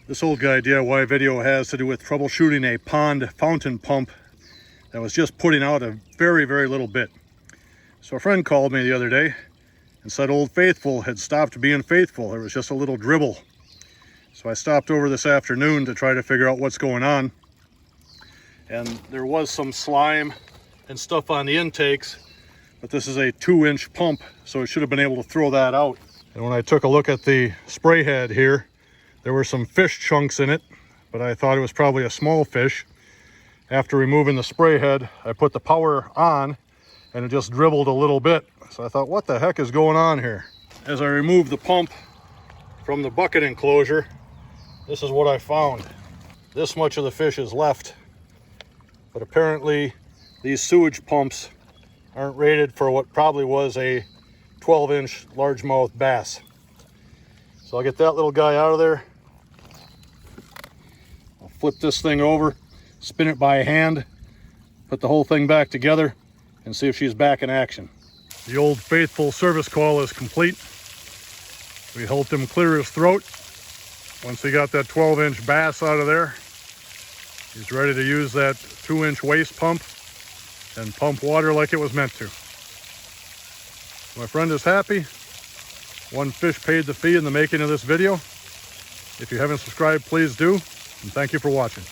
This old guy DIY video has to do with troubleshooting a pond fountain pump that was just putting out a very, very little bit. So a friend called me the other day and said Old Faithful had stopped being faithful. There was just a little dribble. So I stopped over this afternoon to try to figure out what's going on. And there was some slime and stuff on the intakes, but this is a 2-inch pump, so it should have been able to throw that out. And when I took a look at the spray head here, there were some fish chunks in it, but I thought it was probably a small fish. After removing the spray head, I put the power on and it just dribbled a little bit. So I thought, what the heck is going on here? As I removed the pump from the bucket enclosure, this is what I found. This much of the fish is left, but apparently these sewage pumps aren't rated for what probably was a 12-inch largemouth bass. So I'll get that little guy out of there. I'll flip this thing over, spin it by hand, put the whole thing back together, and see if she's back in action. The Old Faithful service call is complete. We helped him clear his throat. Once he got that 12-inch bass out of there, he's ready to use that 2-inch waste pump and pump water like it was meant to. My friend is happy. One fish paid the fee in the making of this video. If you haven't subscribed, please do. And thank you for watching.